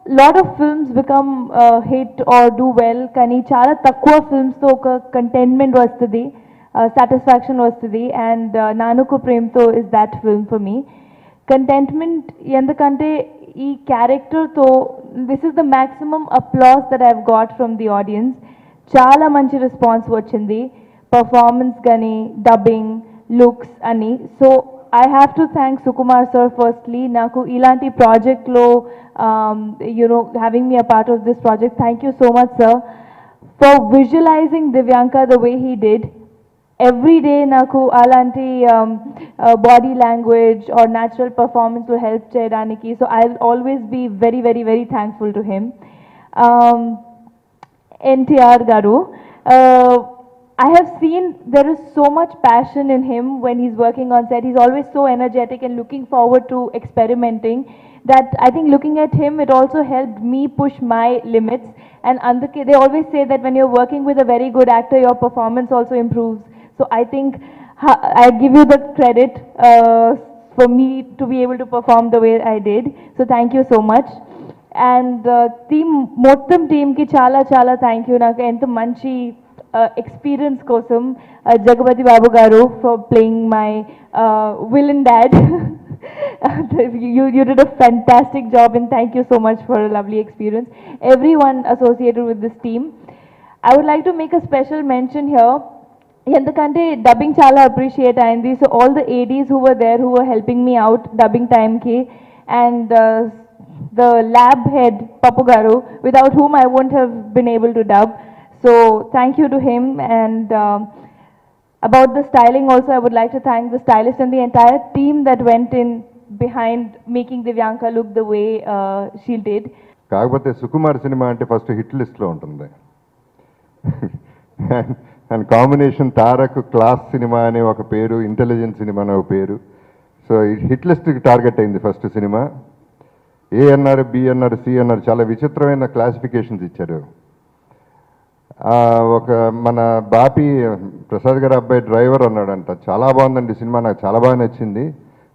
lot of films become hit or do well, కానీ చాలా తక్కువ ఫిల్మ్స్తో ఒక కంటెంట్మెంట్ వస్తుంది, సాటిస్ఫాక్షన్ వస్తుంది. అండ్ నానుకు ప్రేమ్తో is that film for me. Contentment ఎందుకంటే ఈ క్యారెక్టర్తో this is the maximum applause that I have got from the audience. చాలా మంచి రెస్పాన్స్ వచ్చింది, పర్ఫార్మెన్స్ కానీ, డబ్బింగ్, లుక్స్ అని. So I have to thank Sukumar sir firstly. Naku ilanti project lo, having me a part of this project. Thank you so much, sir, for visualizing Divyanka the way he did. Every day naku alanti body language or natural performance to help cheyadaniki. So I'll always be very, very, very thankful to him. NTR garu. I have seen there is so much passion in him when he's working on set. He's always so energetic and looking forward to experimenting that I think looking at him, it also helped me push my limits. And they always say that when you're working with a very good actor, your performance also improves. So I think I give you the credit for me to be able to perform the way I did. So thank you so much. And మొత్తం టీమ్కి చాలా చాలా thank you. నాకు ఎంత మంచి experience kosam, Jagapati Babu garu, for playing my villain dad. You did a fantastic job, and thank you so much for a lovely experience. Everyone associated with this team. I would like to make a special mention here. Endukante dubbing chala appreciate ayindi. So all the ADs who were there, who were helping me out dubbing time ki, and the lab head Papu garu, without whom I wouldn't have been able to dub. So thank you to him. And about the styling also, I would like to thank the stylist and the entire team that went in behind making Divyanka look the way she did. కాకపోతే Sukumar cinema అంటే first hit లిస్ట్లో ఉంటుంది. And combination Tarak class cinema అనే ఒక పేరు, intelligent cinema అనే ఒక పేరు. సో హిట్ లిస్ట్కి టార్గెట్ అయింది ఫస్ట్ సినిమా. ఏ అన్నారు, బి అన్నారు, సి అన్నారు, చాలా విచిత్రమైన క్లాసిఫికేషన్స్ ఇచ్చారు. ఒక మన బాపి ప్రసాద్ గారి అబ్బాయి డ్రైవర్ అన్నాడంట, చాలా బాగుందండి సినిమా, నాకు చాలా బాగా నచ్చింది,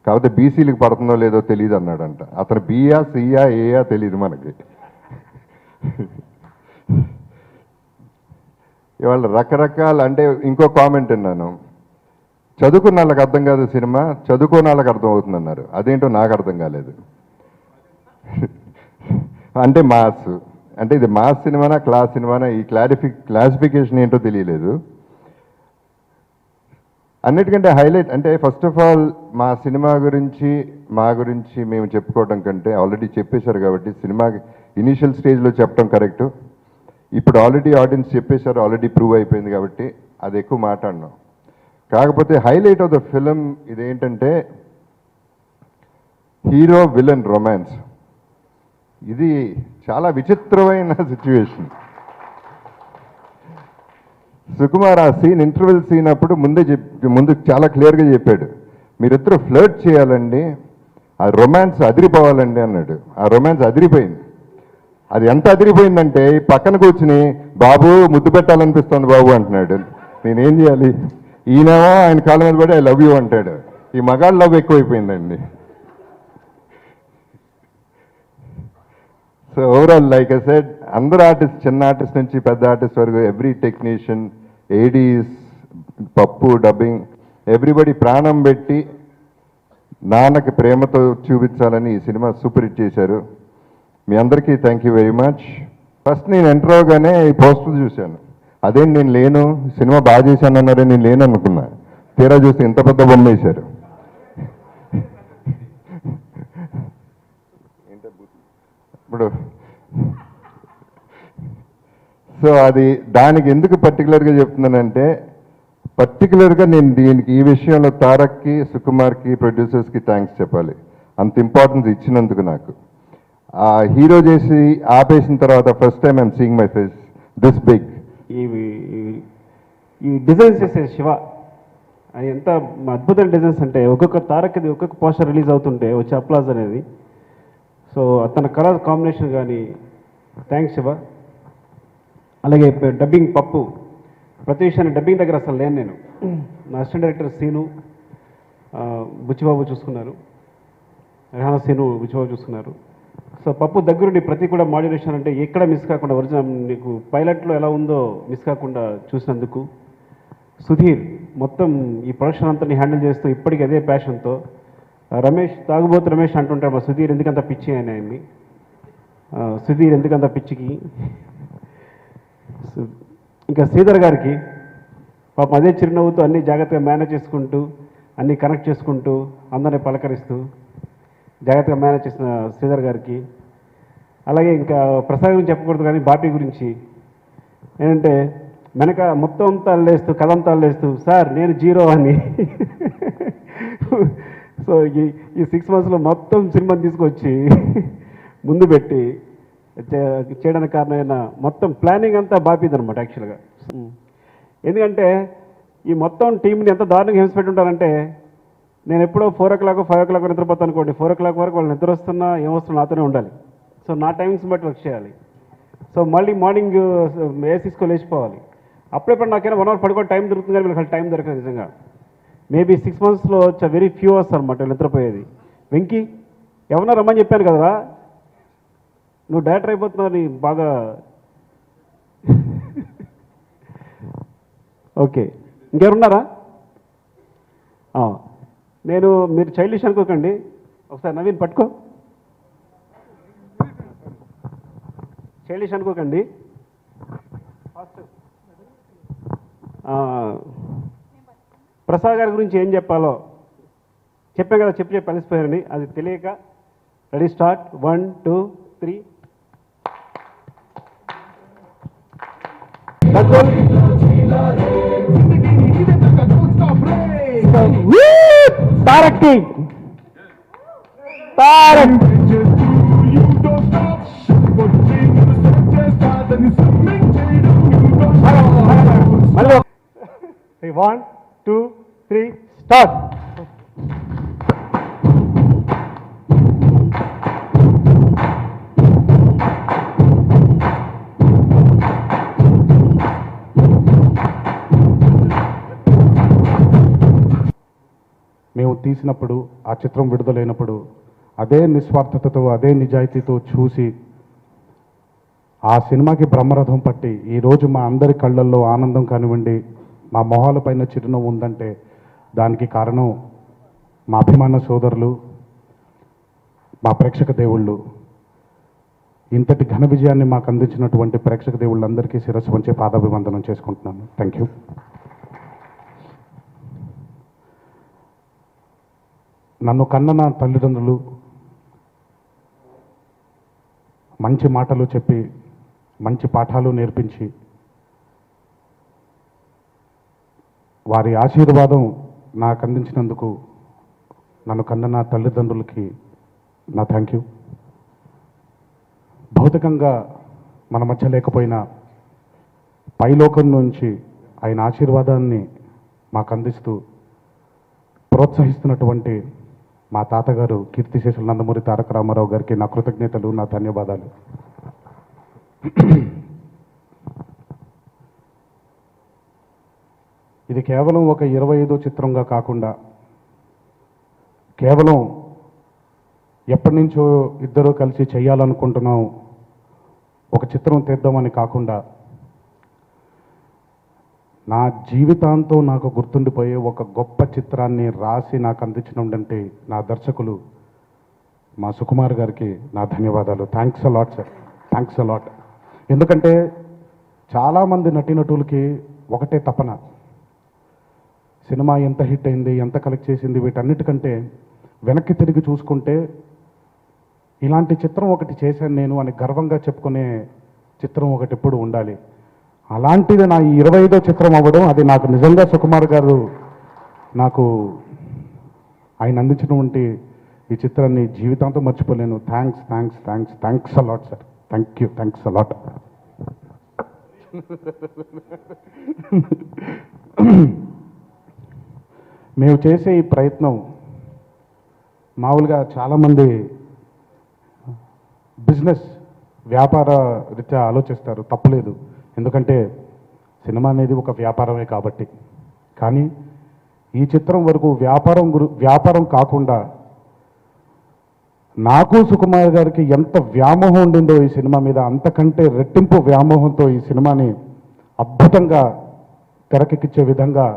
కాకపోతే బీసీలకు పడుతుందో లేదో తెలియదు అన్నాడంట. అతను బియా, సియా, ఏయా తెలియదు మనకి. ఇవాళ రకరకాల అంటే ఇంకో కామెంట్ విన్నాను, చదువుకున్న వాళ్ళకి అర్థం కాదు సినిమా, చదువుకున్న వాళ్ళకి అర్థం అవుతుందన్నారు. అదేంటో నాకు అర్థం కాలేదు. అంటే మాస్ అంటే ఇది మాస్ సినిమానా క్లాస్ సినిమానా, ఈ క్లాసిఫికేషన్ ఏంటో తెలియలేదు. అన్నిటికంటే హైలైట్ అంటే ఫస్ట్ ఆఫ్ ఆల్ మా సినిమా గురించి మా గురించి మేము చెప్పుకోవడం కంటే ఆల్రెడీ చెప్పేశారు కాబట్టి సినిమాకి ఇనీషియల్ స్టేజ్లో చెప్పడం కరెక్టు. ఇప్పుడు ఆల్రెడీ ఆడియన్స్ చెప్పేశారు, ఆల్రెడీ ప్రూవ్ అయిపోయింది కాబట్టి అది ఎక్కువ మాట్లాడినాం. కాకపోతే హైలైట్ ఆఫ్ ద ఫిలిం ఇదేంటంటే హీరో విలన్ రొమాన్స్. ఇది చాలా విచిత్రమైన సిచ్యువేషన్. సుకుమార్ ఆ సీన్, ఇంటర్వెల్ సీన్ అప్పుడు ముందు చాలా క్లియర్గా చెప్పాడు, మీరిద్దరూ ఫ్లర్ట్ చేయాలండి, ఆ రొమాన్స్ అదిరిపోవాలండి అన్నాడు. ఆ రొమాన్స్ అదిరిపోయింది. అది ఎంత అదిరిపోయిందంటే పక్కన కూర్చుని బాబు ముద్దు పెట్టాలనిపిస్తుంది బాబు అంటున్నాడు. నేనేం చేయాలి? ఈయనేమో ఆయన కాళ్ళ మీద పడి ఐ లవ్ యూ అంటాడు. ఈ మగాళ్ళ లవ్ ఎక్కువైపోయిందండి. So overall like I said, అందరు ఆర్టిస్ట్, చిన్న ఆర్టిస్ట్ నుంచి పెద్ద ఆర్టిస్ట్ వరకు, every technician, ADs, Pappu, dubbing, everybody ప్రాణం పెట్టి నాన్నకి ప్రేమతో చూపించాలని ఈ సినిమా సూపర్ హిట్ చేశారు. మీ అందరికీ thank you very much. First నేను ఎంటర్ అవగానే ఈ పోస్టర్ చూశాను, అదేంటి నేను లేను, సినిమా బాగా చేశాను అన్నారే, నేను లేను అనుకున్నా. తీరా చూస్తే ఇంత పెద్ద బొమ్మ వేశారు. ఇప్పుడు సో అది దానికి ఎందుకు పర్టికులర్గా చెప్తున్నానంటే, పర్టికులర్గా నేను దీనికి ఈ విషయంలో తారక్కి, సుకుమార్కి, ప్రొడ్యూసర్స్కి థ్యాంక్స్ చెప్పాలి. అంత ఇంపార్టెన్స్ ఇచ్చినందుకు. నాకు ఆ హీరో చేసి ఆపేసిన తర్వాత first time I'm seeing my face this big. ఈ డిజైన్స్ చేసే శివ అది ఎంత అద్భుతమైన డిజైన్స్ అంటే, ఒక్కొక్క తారక్ది ఒక్కొక్క పోస్టర్ రిలీజ్ అవుతుంటే వచ్చే అప్లాజ్ అనేది. సో తన కలర్ కాంబినేషన్ కానీ, థ్యాంక్స్ శివ. అలాగే డబ్బింగ్ పప్పు, ప్రతి విషయాన్ని డబ్బింగ్ దగ్గర అసలు లేను నేను. నా అసిస్టెంట్ డైరెక్టర్ సీను, బుచ్చిబాబు చూసుకున్నారు, రెహానా సీను, బుచ్చిబాబు చూసుకున్నారు. సో పప్పు దగ్గరుండి ప్రతి కూడా మాడ్యులేషన్ అంటే ఎక్కడ మిస్ కాకుండా ఒరిజినల్ నీకు పైలట్లో ఎలా ఉందో మిస్ కాకుండా చూసినందుకు. సుధీర్ మొత్తం ఈ ప్రొడక్షన్ అంతా హ్యాండిల్ చేస్తూ ఇప్పటికీ అదే ప్యాషన్తో. రమేష్ తాగుబోతు రమేష్ అంటుంటాడు మా సుధీర్ ఎందుకంత పిచ్చి అని ఆయన్ని. సుధీర్ ఎందుకంత పిచ్చికి. ఇంకా శ్రీధర్ గారికి పాపం అదే చిరునవ్వుతో అన్ని జాగ్రత్తగా మేనేజ్ చేసుకుంటూ అన్నీ కనెక్ట్ చేసుకుంటూ అందరినీ పలకరిస్తూ జాగ్రత్తగా మేనేజ్ చేసిన శ్రీధర్ గారికి. అలాగే ఇంకా ప్రసాద్ గురించి చెప్పకూడదు కానీ బాపీ గురించి ఏంటంటే వెనక మొత్తం అంతా అల్లేస్తూ కథ అంతా అల్లేస్తూ సార్ నేను జీరో అని. సో ఈ 6 monthsలో మొత్తం సినిమాని తీసుకొచ్చి ముందు పెట్టి చేయడానికి కారణమైన మొత్తం ప్లానింగ్ అంతా బాపీది అనమాట యాక్చువల్గా. ఎందుకంటే ఈ మొత్తం టీంని ఎంత దారుణంగా హింస పెట్టుంటారంటే నేను ఎప్పుడో 4 o'clock 5 o'clock నిద్రపోతాను అనుకోండి, 4 o'clock వరకు వాళ్ళు నిద్ర వస్తున్నా ఏమొస్తున్నా నాతోనే ఉండాలి. సో నా టైమింగ్స్ బట్టి వర్క్ చేయాలి. సో మళ్ళీ మార్నింగ్ ఏసీస్కో లేచిపోవాలి. అప్పుడెప్పుడు నాకైనా 1 hour పడుకో టైం దొరుకుతుంది కానీ వీళ్ళకి టైం దొరకదు నిజంగా. మేబీ 6 monthsలో వెరీ ఫ్యూ అవర్స్ అనమాట నిద్రపోయేది. వెంకీ ఎవరన్నా రమ్మని చెప్పాను కదరా, నువ్వు డైరెక్టర్ అయిపోతున్నావు నీ బాగా. ఓకే ఇంకెవరున్నారా? మీరు చైల్డిష్ అనుకోకండి, ఒకసారి నవీన్ పట్టుకో. చైల్డిష్ అనుకోకండి. ప్రసాద్ గారి గురించి ఏం చెప్పాలో చెప్పాను కదా, చెప్పి కలిసిపోయారని అది తెలియక. Ready start 1 2 3. Directing. Hello. 1 2 3 start. మేము తీసినప్పుడు ఆ చిత్రం విడుదలైనప్పుడు అదే నిస్వార్థతతో అదే నిజాయితీతో చూసి ఆ సినిమాకి బ్రహ్మరథం పట్టి ఈరోజు మా అందరి కళ్ళల్లో ఆనందం కానివ్వండి, మా మొహాలపైన చిరునవ్వు ఉందంటే దానికి కారణం మా అభిమాన సోదరులు, మా ప్రేక్షక దేవుళ్ళు. ఇంతటి ఘన విజయాన్ని మాకు అందించినటువంటి ప్రేక్షక దేవుళ్ళందరికీ శిరస్సు వంచి పాదాభివందనం చేసుకుంటున్నాను. Thank you. నన్ను కన్న నా తల్లిదండ్రులు మంచి మాటలు చెప్పి మంచి పాఠాలు నేర్పించి వారి ఆశీర్వాదం నాకు అందించినందుకు నన్ను కన్న నా తల్లిదండ్రులకి నా థ్యాంక్ యూ. భౌతికంగా మన మధ్య లేకపోయినా పైలోకం నుంచి ఆయన ఆశీర్వాదాన్ని మాకు అందిస్తూ ప్రోత్సహిస్తున్నటువంటి మా తాతగారు కీర్తిశేషులు నందమూరి తారక రామారావు గారికి నా కృతజ్ఞతలు, నా ధన్యవాదాలు. ఇది కేవలం ఒక 25వ చిత్రంగా కాకుండా కేవలం ఎప్పటి నుంచో ఇద్దరు కలిసి చేయాలనుకుంటున్నాం ఒక చిత్రం తీద్దామని కాకుండా నా జీవితాంతం నాకు గుర్తుండిపోయే ఒక గొప్ప చిత్రాన్ని రాసి నాకు అందించినంటే నా దర్శకులు మా సుకుమార్ గారికి నా ధన్యవాదాలు. Thanks a lot sir, thanks a lot. ఎందుకంటే చాలామంది నటీనటులకి ఒకటే తపన, సినిమా ఎంత హిట్ అయింది, ఎంత కలెక్ట్ చేసింది, వీటన్నిటికంటే వెనక్కి తిరిగి చూసుకుంటే ఇలాంటి చిత్రం ఒకటి చేశాను నేను అని గర్వంగా చెప్పుకునే చిత్రం ఒకటి ఎప్పుడు ఉండాలి. అలాంటిది నా 25వ చిత్రం అవ్వడం, అది నాకు నిజంగా సుకుమార్ గారు నాకు ఆయన అందించినటువంటి ఈ చిత్రాన్ని జీవితాంతం మర్చిపోలేను. Thanks thanks thanks thanks a lot sir. Thank you, thanks a lot. మేము చేసే ఈ ప్రయత్నం మామూలుగా చాలామంది బిజినెస్ వ్యాపార రీత్యా ఆలోచిస్తారు, తప్పులేదు, ఎందుకంటే సినిమా అనేది ఒక వ్యాపారమే కాబట్టి. కానీ ఈ చిత్రం వరకు వ్యాపారం కాకుండా నాకు సుకుమార్ గారికి ఎంత వ్యామోహం ఉండిందో ఈ సినిమా మీద, అంతకంటే రెట్టింపు వ్యామోహంతో ఈ సినిమాని అద్భుతంగా తెరకెక్కించే విధంగా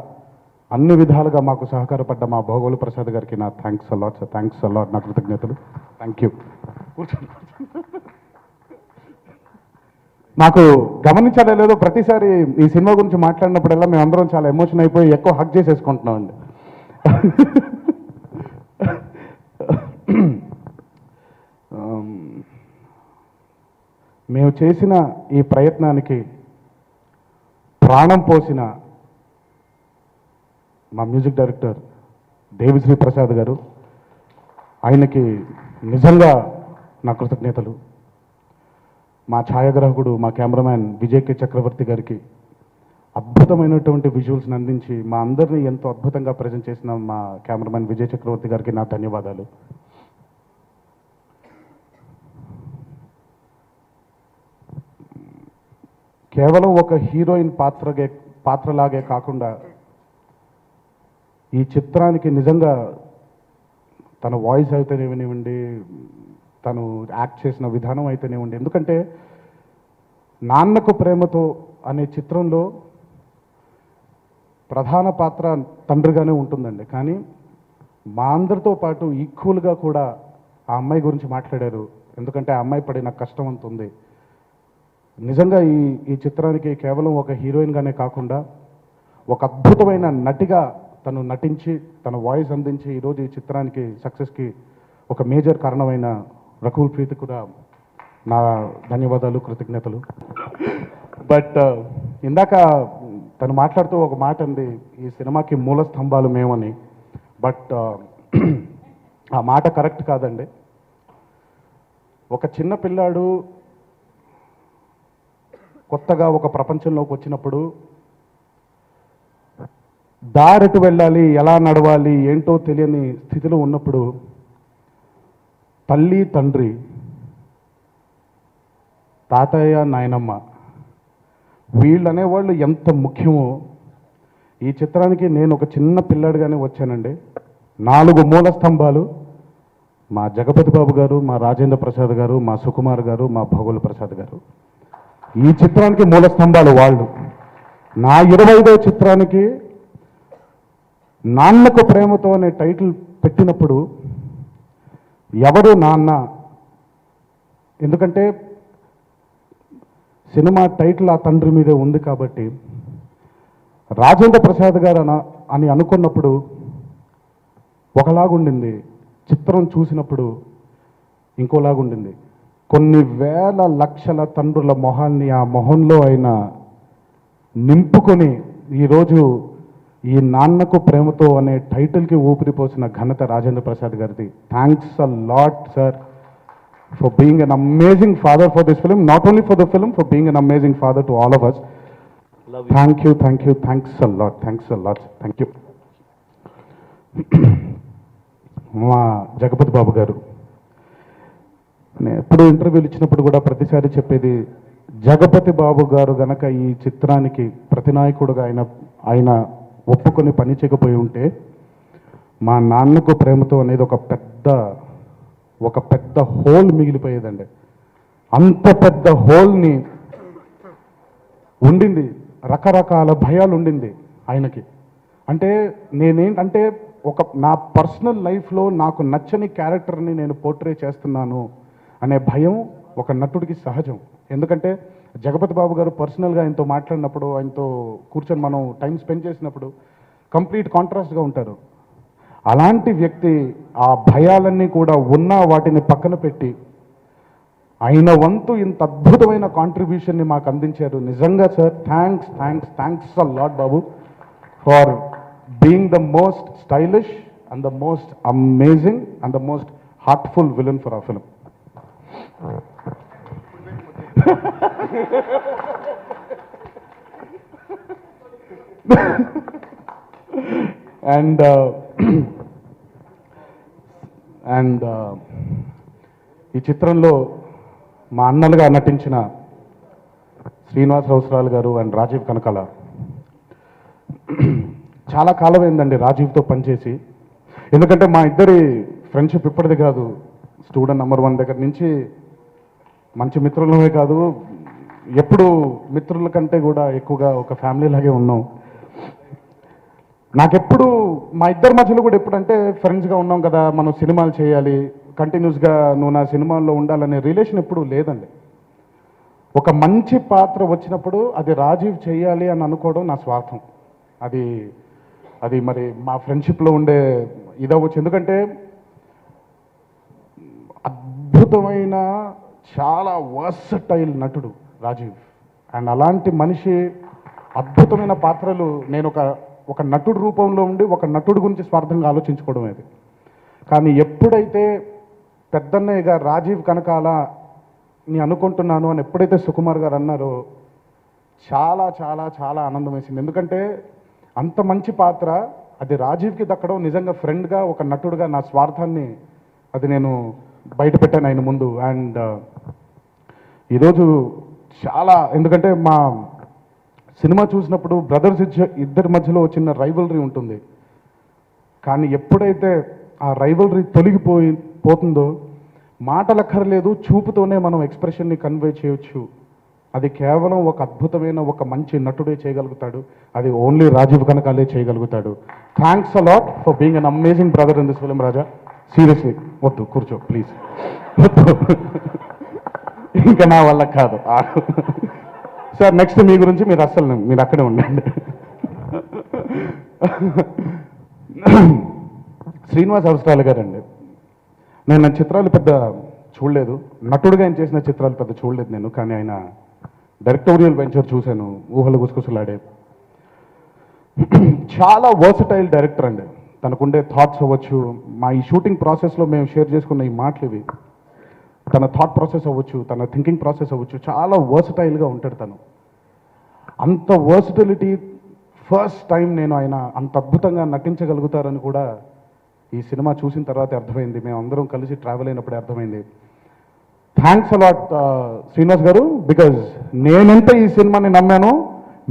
అన్ని విధాలుగా మాకు సహకారపడ్డ మా భోగోలు ప్రసాద్ గారికి నా thanks a lot sir, thanks a lot, నా కృతజ్ఞతలు. Thank you. నాకు గమనించాలో లేదో ప్రతిసారి ఈ సినిమా గురించి మాట్లాడినప్పుడల్లా మేము అందరం చాలా ఎమోషన్ అయిపోయి ఎక్కువ హక్ చేసేసుకుంటున్నామండి. మేము చేసిన ఈ ప్రయత్నానికి ప్రాణం పోసిన మా మ్యూజిక్ డైరెక్టర్ దేవిశ్రీ ప్రసాద్ గారు, ఆయనకి నిజంగా నా కృతజ్ఞతలు. మా ఛాయాగ్రాహకుడు, మా కెమెరామ్యాన్ విజయ్ కే చక్రవర్తి గారికి అద్భుతమైనటువంటి విజువల్స్ని అందించి మా అందరినీ ఎంతో అద్భుతంగా ప్రజెంట్ చేసిన మా కెమెరామ్యాన్ విజయ్ చక్రవర్తి గారికి నా ధన్యవాదాలు. కేవలం ఒక హీరోయిన్ పాత్రలాగే కాకుండా ఈ చిత్రానికి నిజంగా తన వాయిస్ అయితేనేమివ్వండి, తను యాక్ట్ చేసిన విధానం అయితేనేవ్వండి, ఎందుకంటే నాన్నకు ప్రేమతో అనే చిత్రంలో ప్రధాన పాత్ర తండ్రిగానే ఉంటుందండి. కానీ మా అందరితో పాటు ఈక్వల్గా కూడా ఆ అమ్మాయి గురించి మాట్లాడారు. ఎందుకంటే ఆ అమ్మాయి పడిన కష్టం అంత ఉంది. నిజంగా ఈ చిత్రానికి కేవలం ఒక హీరోయిన్గానే కాకుండా ఒక అద్భుతమైన నటిగా తను నటించి తన వాయిస్ అందించి ఈరోజు ఈ చిత్రానికి సక్సెస్కి ఒక మేజర్ కారణమైన రకుల్ ప్రీతి కూడా నా ధన్యవాదాలు, కృతజ్ఞతలు. బట్ ఇందాక తను మాట్లాడుతూ ఒక మాట అంది, ఈ సినిమాకి మూల స్తంభాలు మేమని. బట్ ఆ మాట కరెక్ట్ కాదండి. ఒక చిన్న పిల్లాడు కొత్తగా ఒక ప్రపంచంలోకి వచ్చినప్పుడు దారెటు వెళ్ళాలి, ఎలా నడవాలి ఏంటో తెలియని స్థితిలో ఉన్నప్పుడు తల్లి, తండ్రి, తాతయ్య, నాయనమ్మ వీళ్ళనేవాళ్ళు ఎంత ముఖ్యమో ఈ చిత్రానికి నేను ఒక చిన్న పిల్లాడిగానే వచ్చానండి. 4 మూల స్తంభాలు మా జగపతి బాబు గారు, మా రాజేంద్ర ప్రసాద్ గారు, మా సుకుమార్ గారు, మా భోగోలు ప్రసాద్ గారు. ఈ చిత్రానికి మూల స్తంభాలు వాళ్ళు. నా 25వ చిత్రానికి నాన్నకు ప్రేమతో అనే టైటిల్ పెట్టినప్పుడు ఎవరు నాన్న, ఎందుకంటే సినిమా టైటిల్ ఆ తండ్రి మీదే ఉంది కాబట్టి రాజేంద్ర ప్రసాద్ గారు అని అనుకున్నప్పుడు ఒకలాగుండింది, చిత్రం చూసినప్పుడు ఇంకోలాగుండింది. కొన్ని వేల లక్షల తండ్రుల మొహాన్ని ఆ మొహంలో ఆయన నింపుకొని ఈరోజు ఈ నాన్నకు ప్రేమతో అనే టైటిల్కి ఊపిరిపోసిన ఘనత రాజేంద్ర ప్రసాద్ గారిది. Thanks a lot sir for being an amazing father for this film, not only for the film, for being an amazing father to all of us. Thank you, thanks a lot, thank you. మా జగపతి బాబు గారు, నేను ఎప్పుడు ఇంటర్వ్యూలు ఇచ్చినప్పుడు కూడా ప్రతిసారి చెప్పేది, జగపతి బాబు గారు గనక ఈ చిత్రానికి ప్రతినాయకుడుగా ఆయన ఒప్పుకొని పని చేయకపోయి ఉంటే మా నాన్నకు ప్రేమతో అనేది ఒక పెద్ద హోల్ మిగిలిపోయేదండి. అంత పెద్ద హోల్ని ఉండింది, రకరకాల భయాలు ఉండింది ఆయనకి. అంటే నేనేంటంటే నా పర్సనల్ లైఫ్లో నాకు నచ్చని క్యారెక్టర్ని నేను పోర్ట్రే చేస్తున్నాను అనే భయం ఒక నటుడికి సహజం. ఎందుకంటే జగపతి బాబు గారు పర్సనల్గా ఆయనతో మాట్లాడినప్పుడు, ఆయనతో కూర్చొని మనం టైం స్పెండ్ చేసినప్పుడు కంప్లీట్ కాంట్రాస్ట్గా ఉంటారు. అలాంటి వ్యక్తి ఆ భయాలన్నీ కూడా ఉన్నా వాటిని పక్కన పెట్టి ఆయన వంతు ఇంత అద్భుతమైన కాంట్రిబ్యూషన్ని మాకు అందించారు. నిజంగా sir thanks a lot Babu for being the most stylish and the most amazing and the most heartful villain for ఆ ఫిలిం. అండ్ ఈ చిత్రంలో మా అన్నలుగా నటించిన శ్రీనివాస్ రౌసరాలు గారు అండ్ రాజీవ్ కనకాల, చాలా కాలం అయిందండి రాజీవ్తో పనిచేసి. ఎందుకంటే మా ఇద్దరి ఫ్రెండ్షిప్ ఇప్పటిది కాదు, స్టూడెంట్ నెంబర్ 1 దగ్గర నుంచి మంచి మిత్రులమే కాదు, ఎప్పుడు మిత్రుల కంటే కూడా ఎక్కువగా ఒక ఫ్యామిలీ లాగే ఉన్నాం. నాకెప్పుడు మా ఇద్దరి మధ్యలో కూడా ఎప్పుడంటే ఫ్రెండ్స్గా ఉన్నాం కదా, మనం సినిమాలు చేయాలి, కంటిన్యూస్గా నువ్వు నా సినిమాల్లో ఉండాలనే రిలేషన్ ఎప్పుడూ లేదండి. ఒక మంచి పాత్ర వచ్చినప్పుడు అది రాజీవ్ చేయాలి అని అనుకోవడం నా స్వార్థం. అది మరి మా ఫ్రెండ్షిప్లో ఉండే ఇదవచ్చు. ఎందుకంటే అద్భుతమైన చాలా వర్సటైల్ నటుడు రాజీవ్. అండ్ అలాంటి మనిషి అద్భుతమైన పాత్రలు నేను ఒక నటుడు రూపంలో ఉండి ఒక నటుడు గురించి స్వార్థంగా ఆలోచించుకోవడం అది. కానీ ఎప్పుడైతే పెద్దన్నయ్యగా రాజీవ్ కనకాల నీ అనుకుంటున్నాను అని ఎప్పుడైతే సుకుమార్ గారు అన్నారో చాలా చాలా చాలా ఆనందం వేసింది. ఎందుకంటే అంత మంచి పాత్ర అది రాజీవ్కి దక్కడం నిజంగా ఫ్రెండ్గా ఒక నటుడుగా నా స్వార్థాన్ని అది నేను బయట పెట్టాను ఆయన ముందు. అండ్ ఈరోజు చాలా, ఎందుకంటే మా సినిమా చూసినప్పుడు బ్రదర్స్ ఇద్దరి మధ్యలో చిన్న రైవలరీ ఉంటుంది. కానీ ఎప్పుడైతే ఆ రైవలరీ పోతుందో మాటలక్కర్లేదు, చూపుతోనే మనం ఎక్స్ప్రెషన్ని కన్వే చేయొచ్చు. అది కేవలం ఒక అద్భుతమైన ఒక మంచి నటుడే చేయగలుగుతాడు. అది ఓన్లీ రాజీవ్ కనకాలే చేయగలుగుతాడు. Thanks a lot for being an amazing brother in this film Raja. Seriously వద్దు, కూర్చో ప్లీజ్. వద్దు, ఇంకా నా వల్ల కాదు సార్. నెక్స్ట్ మీ గురించి మీరు అక్కడే ఉండండి. శ్రీనివాస్ అవసరాలు గారండి, నేను నా చిత్రాలు పెద్ద చూడలేదు, నటుడుగా ఆయన చేసిన చిత్రాలు పెద్ద చూడలేదు నేను. కానీ ఆయన డైరెక్టోరియల్ వెంచర్ చూశాను, ఊహలు గుసగుసలాడే. చాలా వర్సటైల్ డైరెక్టర్ అండి. తనకుండే థాట్స్ అవ్వచ్చు, మా ఈ షూటింగ్ ప్రాసెస్లో మేము షేర్ చేసుకున్న ఈ మాటలు ఇవి, తన థాట్ ప్రాసెస్ అవ్వచ్చు, తన థింకింగ్ ప్రాసెస్ అవ్వచ్చు, చాలా వర్సటైల్గా ఉంటాడు తను. అంత వర్సటిలిటీ ఫస్ట్ టైం నేను ఆయన అంత అద్భుతంగా నటించగలుగుతారని కూడా ఈ సినిమా చూసిన తర్వాత అర్థమైంది. మేము అందరం కలిసి ట్రావెల్ అయినప్పుడే అర్థమైంది. థ్యాంక్స్ అలాట్ శ్రీనివాస్ గారు, బికాజ్ నేనెంత ఈ సినిమాని నమ్మానో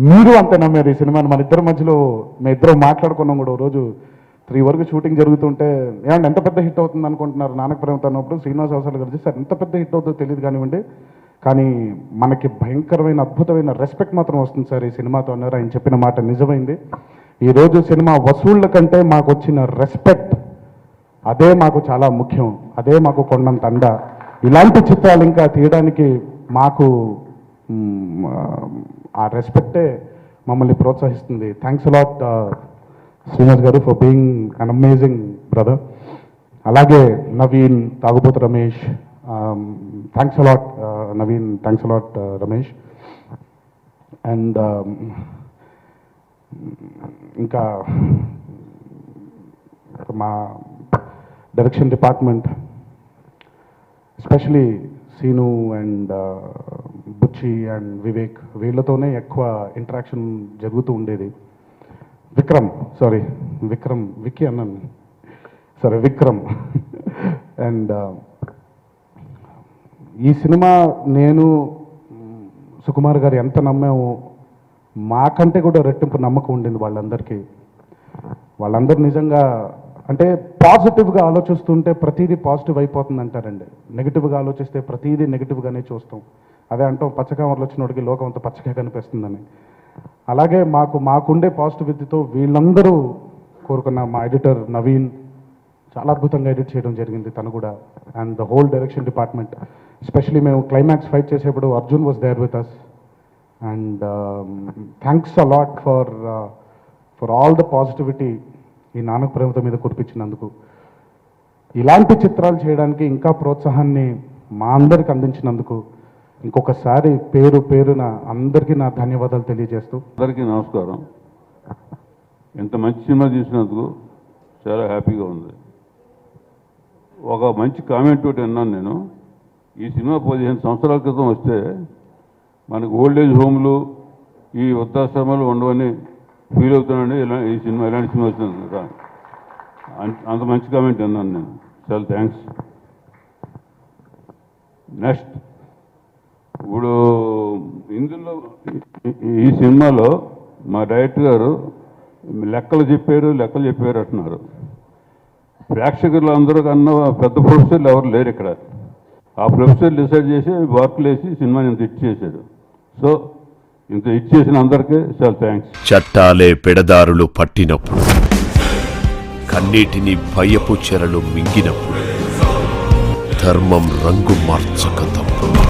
మీరు అంతే నమ్మారు ఈ సినిమాని. మన ఇద్దరి మధ్యలో మేము ఇద్దరం మాట్లాడుకున్నాం కూడా. రోజు 3 వరకు షూటింగ్ జరుగుతుంటే ఏమంటే ఎంత పెద్ద హిట్ అవుతుంది అనుకుంటున్నారు నానక ప్రేమతో అన్నప్పుడు శ్రీనివాస్ అవసరాలు కలిసి సార్ ఎంత పెద్ద హిట్ అవుతుందో తెలియదు కానివ్వండి, కానీ మనకి భయంకరమైన అద్భుతమైన రెస్పెక్ట్ మాత్రం వస్తుంది సార్ ఈ సినిమాతో అన్నారు. ఆయన చెప్పిన మాట నిజమైంది. ఈరోజు సినిమా వసూళ్ల కంటే మాకు వచ్చిన రెస్పెక్ట్ అదే మాకు చాలా ముఖ్యం, అదే మాకు కొండంత అండ. ఇలాంటి చిత్రాలు ఇంకా తీయడానికి మాకు ఆ రెస్పెక్టే మమ్మల్ని ప్రోత్సహిస్తుంది. Thanks a lot Srinivas garu for being an amazing brother. అలాగే నవీన్, తాగుబోతు Ramesh, thanks a lot Naveen, thanks a lot Ramesh. And ఇంకా మా direction department, especially Seenu and Buchchi and Vivek, వీళ్ళతోనే ఎక్కువ ఇంటరాక్షన్ జరుగుతూ ఉండేది. విక్కీ అన్నాను, సరే విక్రమ్. అండ్ ఈ సినిమా నేను సుకుమార్ గారు ఎంత నమ్మామో మాకంటే కూడా రెట్టింపు నమ్మకం ఉండింది వాళ్ళందరికీ. వాళ్ళందరూ నిజంగా అంటే పాజిటివ్గా ఆలోచిస్తుంటే ప్రతిదీ పాజిటివ్ అయిపోతుంది అంటారండి, నెగిటివ్గా ఆలోచిస్తే ప్రతిదీ నెగిటివ్గానే చూస్తాం. అదే అంటాం పచ్చకామర్లు వచ్చినోడికి లోకం అంతా పచ్చగా కనిపిస్తుందని. అలాగే మాకుండే పాజిటివిటీతో వీళ్ళందరూ కోరుకున్న మా ఎడిటర్ నవీన్ చాలా అద్భుతంగా ఎడిట్ చేయడం జరిగింది తను కూడా. And the whole direction department, especially మేము క్లైమాక్స్ ఫైట్ చేసేప్పుడు Arjun was there with us. And thanks a lot for all the positivity ఈ నానక ప్రేమతో మీద కురిపించినందుకు. ఇలాంటి చిత్రాలు చేయడానికి ఇంకా ప్రోత్సాహాన్ని మా అందరికి అందించినందుకు ఇంకొకసారి పేరున అందరికీ నా ధన్యవాదాలు తెలియజేస్తూ. అందరికీ నమస్కారం. ఇంత మంచి సినిమా తీసినందుకు చాలా హ్యాపీగా ఉంది. ఒక మంచి కామెంట్ ఒకటి విన్నాను నేను. ఈ సినిమా 15 సంవత్సరాల క్రితం వస్తే మనకు ఓల్డేజ్ హోమ్లు ఈ వృద్ధాశ్రమాలు ఉండవని ఫీల్ అవుతున్నాను. ఈ సినిమా ఇలాంటి సినిమా వచ్చింది కదా, అంత మంచి కామెంట్ విన్నాను నేను. చాలా థ్యాంక్స్. నెక్స్ట్, ఇప్పుడు ఇందులో ఈ సినిమాలో మా డైరెక్టర్ గారు లెక్కలు చెప్పారు అంటున్నారు. ప్రేక్షకులు అందరూ కన్నా పెద్ద ప్రొఫెసర్లు ఎవరు లేరు ఇక్కడ. ఆ ప్రొఫెసర్ డిసైడ్ చేసి వర్క్లు వేసి సినిమాని ఇంత హిట్ చేశాడు. సో ఇంత హిట్ చేసిన అందరికీ చాలా థ్యాంక్స్. చట్టాలే పెడదారులు పట్టినప్పుడు, కన్నీటిని భయపు చెరలు మింగినప్పుడు, ధర్మం రంగు మార్చక తప్పదు.